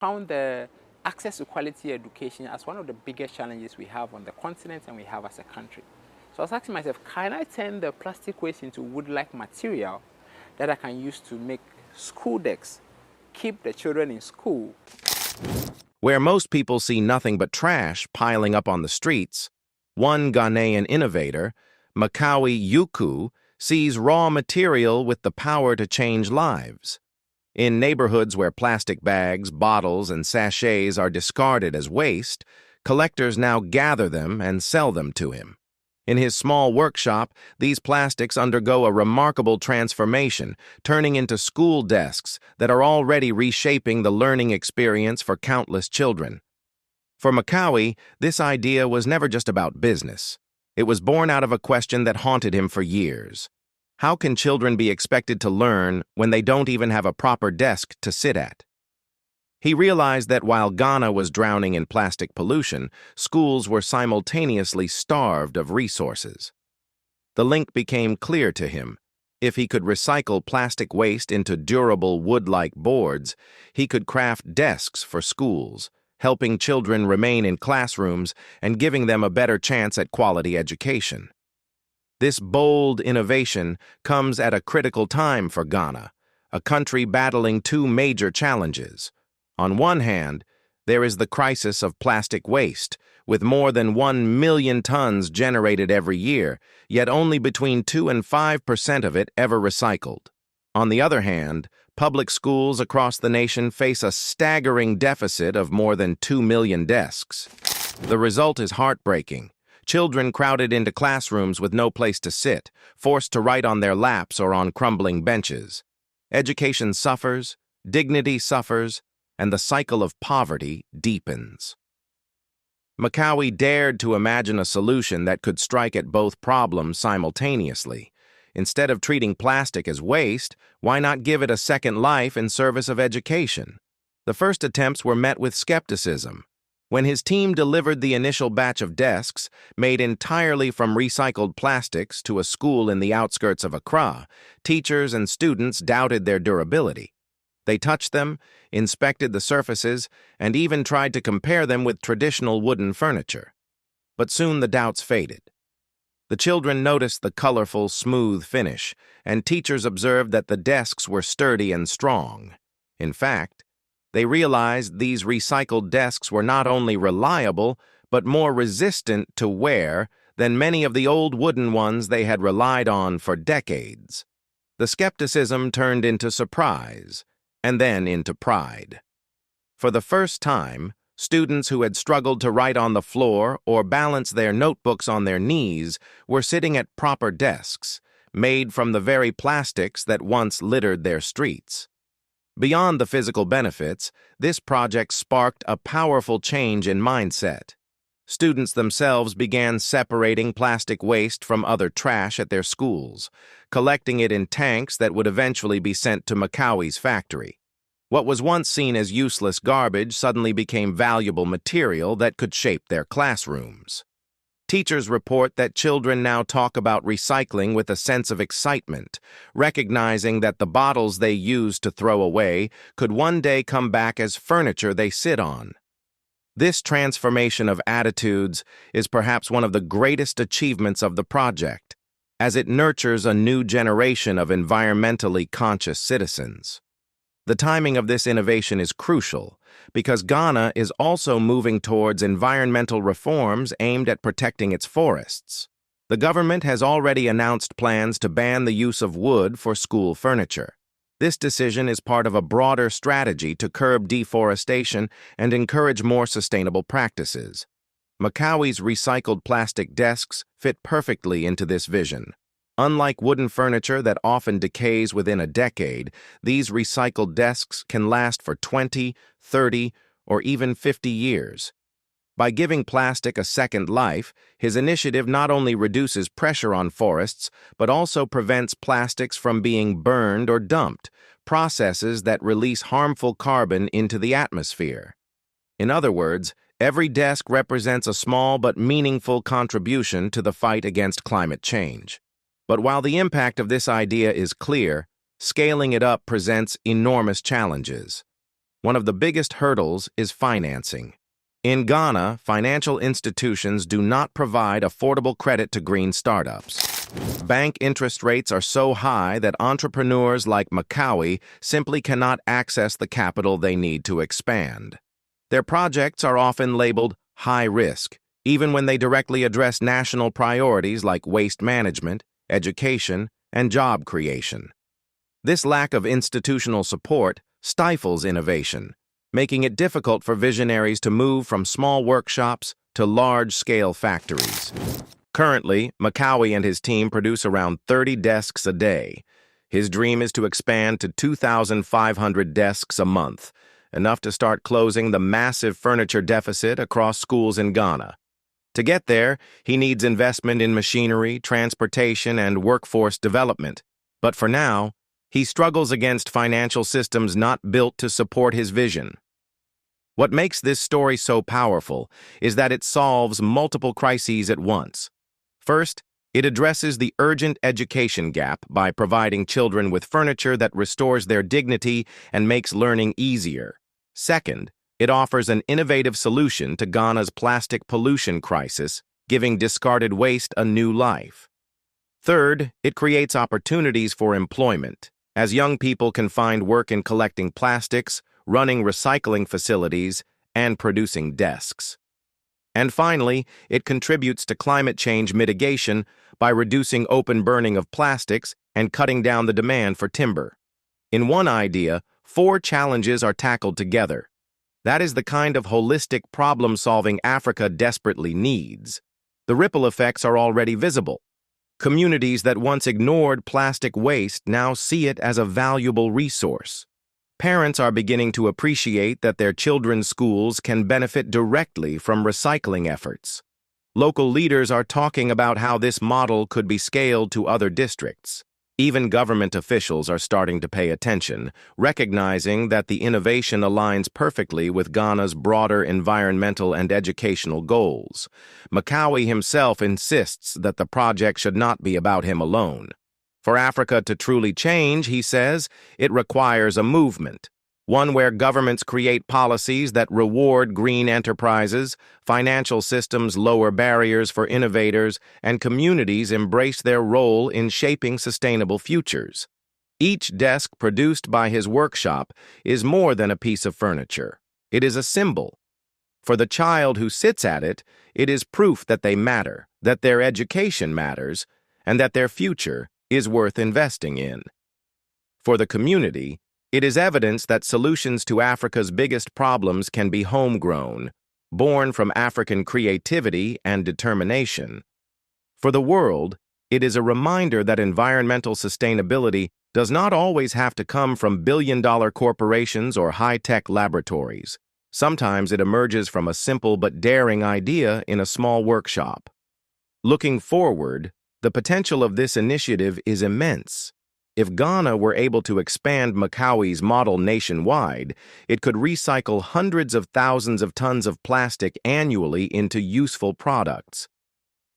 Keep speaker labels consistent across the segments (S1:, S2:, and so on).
S1: found the access to quality education as one of the biggest challenges we have on the continent and we have as a country. So I was asking myself, can I turn the plastic waste into wood-like material that I can use to make school desks, keep the children in school?
S2: Where most people see nothing but trash piling up on the streets, one Ghanaian innovator, Macaui Iuku, sees raw material with the power to change lives. In neighborhoods where plastic bags, bottles, and sachets are discarded as waste, collectors now gather them and sell them to him. In his small workshop, these plastics undergo a remarkable transformation, turning into school desks that are already reshaping the learning experience for countless children. For Macaui, this idea was never just about business. It was born out of a question that haunted him for years. How can children be expected to learn when they don't even have a proper desk to sit at? He realized that while Ghana was drowning in plastic pollution, schools were simultaneously starved of resources. The link became clear to him. If he could recycle plastic waste into durable wood-like boards, he could craft desks for schools, helping children remain in classrooms and giving them a better chance at quality education. This bold innovation comes at a critical time for Ghana, a country battling two major challenges. On one hand, there is the crisis of plastic waste, with more than 1 million tons generated every year, yet only between 2 and 5% of it ever recycled. On the other hand, public schools across the nation face a staggering deficit of more than 2 million desks. The result is heartbreaking. Children crowded into classrooms with no place to sit, forced to write on their laps or on crumbling benches. Education suffers, dignity suffers, and the cycle of poverty deepens. Macaui dared to imagine a solution that could strike at both problems simultaneously. Instead of treating plastic as waste, why not give it a second life in service of education? The first attempts were met with skepticism. When his team delivered the initial batch of desks, made entirely from recycled plastics, to a school in the outskirts of Accra, teachers and students doubted their durability. They touched them, inspected the surfaces, and even tried to compare them with traditional wooden furniture. But soon the doubts faded. The children noticed the colorful, smooth finish, and teachers observed that the desks were sturdy and strong. In fact, they realized these recycled desks were not only reliable, but more resistant to wear than many of the old wooden ones they had relied on for decades. The skepticism turned into surprise, and then into pride. For the first time, students who had struggled to write on the floor or balance their notebooks on their knees were sitting at proper desks, made from the very plastics that once littered their streets. Beyond the physical benefits, this project sparked a powerful change in mindset. Students themselves began separating plastic waste from other trash at their schools, collecting it in tanks that would eventually be sent to Macaui's factory. What was once seen as useless garbage suddenly became valuable material that could shape their classrooms. Teachers report that children now talk about recycling with a sense of excitement, recognizing that the bottles they used to throw away could one day come back as furniture they sit on. This transformation of attitudes is perhaps one of the greatest achievements of the project, as it nurtures a new generation of environmentally conscious citizens. The timing of this innovation is crucial because Ghana is also moving towards environmental reforms aimed at protecting its forests. The government has already announced plans to ban the use of wood for school furniture. This decision is part of a broader strategy to curb deforestation and encourage more sustainable practices. Macaui's recycled plastic desks fit perfectly into this vision. Unlike wooden furniture that often decays within a decade, these recycled desks can last for 20, 30, or even 50 years. By giving plastic a second life, his initiative not only reduces pressure on forests, but also prevents plastics from being burned or dumped, processes that release harmful carbon into the atmosphere. In other words, every desk represents a small but meaningful contribution to the fight against climate change. But while the impact of this idea is clear, scaling it up presents enormous challenges. One of the biggest hurdles is financing. In Ghana, financial institutions do not provide affordable credit to green startups. Bank interest rates are so high that entrepreneurs like Macaui simply cannot access the capital they need to expand. Their projects are often labeled high risk, even when they directly address national priorities like waste management, education, and job creation. This lack of institutional support stifles innovation, making it difficult for visionaries to move from small workshops to large-scale factories. Currently, Macaui and his team produce around 30 desks a day. His dream is to expand to 2,500 desks a month, enough to start closing the massive furniture deficit across schools in Ghana. To get there, he needs investment in machinery, transportation, and workforce development. But for now, he struggles against financial systems not built to support his vision. What makes this story so powerful is that it solves multiple crises at once. First, it addresses the urgent education gap by providing children with furniture that restores their dignity and makes learning easier. Second, it offers an innovative solution to Ghana's plastic pollution crisis, giving discarded waste a new life. Third, it creates opportunities for employment, as young people can find work in collecting plastics, running recycling facilities, and producing desks. And finally, it contributes to climate change mitigation by reducing open burning of plastics and cutting down the demand for timber. In one idea, 4 challenges are tackled together. That is the kind of holistic problem-solving Africa desperately needs. The ripple effects are already visible. Communities that once ignored plastic waste now see it as a valuable resource. Parents are beginning to appreciate that their children's schools can benefit directly from recycling efforts. Local leaders are talking about how this model could be scaled to other districts. Even government officials are starting to pay attention, recognizing that the innovation aligns perfectly with Ghana's broader environmental and educational goals. Macaui himself insists that the project should not be about him alone. For Africa to truly change, he says, it requires a movement, one where governments create policies that reward green enterprises, financial systems lower barriers for innovators, and communities embrace their role in shaping sustainable futures. Each desk produced by his workshop is more than a piece of furniture. It is a symbol. For the child who sits at it, it is proof that they matter, that their education matters, and that their future is worth investing in. For the community, it is evidence that solutions to Africa's biggest problems can be homegrown, born from African creativity and determination. For the world, it is a reminder that environmental sustainability does not always have to come from billion-dollar corporations or high-tech laboratories. Sometimes it emerges from a simple but daring idea in a small workshop. Looking forward, the potential of this initiative is immense. If Ghana were able to expand Macaui's model nationwide, it could recycle hundreds of thousands of tons of plastic annually into useful products.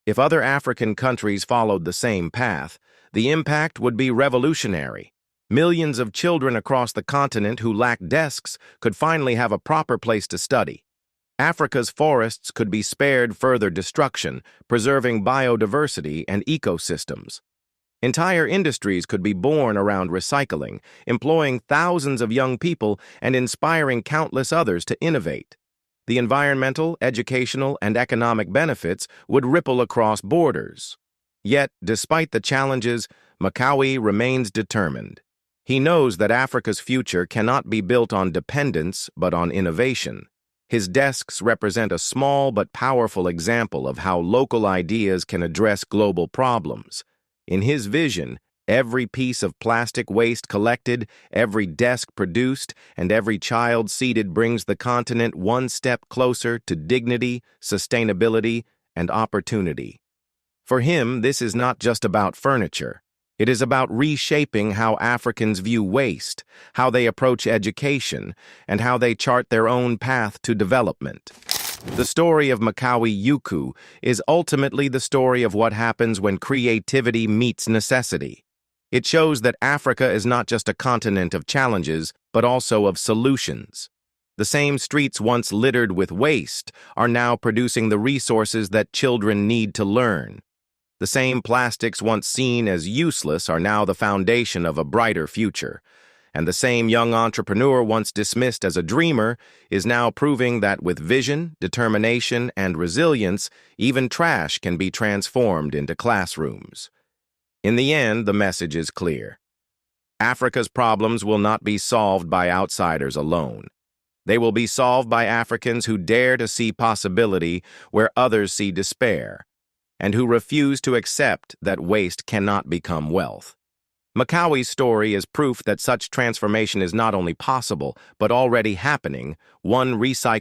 S2: If other African countries followed the same path, the impact would be revolutionary. Millions of children across the continent who lack desks could finally have a proper place to study. Africa's forests could be spared further destruction, preserving biodiversity and ecosystems. Entire industries could be born around recycling, employing thousands of young people and inspiring countless others to innovate. The environmental, educational, and economic benefits would ripple across borders. Yet, despite the challenges, Macaui remains determined. He knows that Africa's future cannot be built on dependence, but on innovation. His desks represent a small but powerful example of how local ideas can address global problems. In his vision, every piece of plastic waste collected, every desk produced, and every child seated brings the continent one step closer to dignity, sustainability, and opportunity. For him, this is not just about furniture. It is about reshaping how Africans view waste, how they approach education, and how they chart their own path to development. The story of Macaui Iuku is ultimately the story of what happens when creativity meets necessity. It shows that Africa is not just a continent of challenges, but also of solutions. The same streets once littered with waste are now producing the resources that children need to learn. The same plastics once seen as useless are now the foundation of a brighter future. And the same young entrepreneur once dismissed as a dreamer is now proving that with vision, determination, and resilience, even trash can be transformed into classrooms. In the end, the message is clear. Africa's problems will not be solved by outsiders alone. They will be solved by Africans who dare to see possibility where others see despair, and who refuse to accept that waste cannot become wealth. Macaui's story is proof that such transformation is not only possible, but already happening, one recycling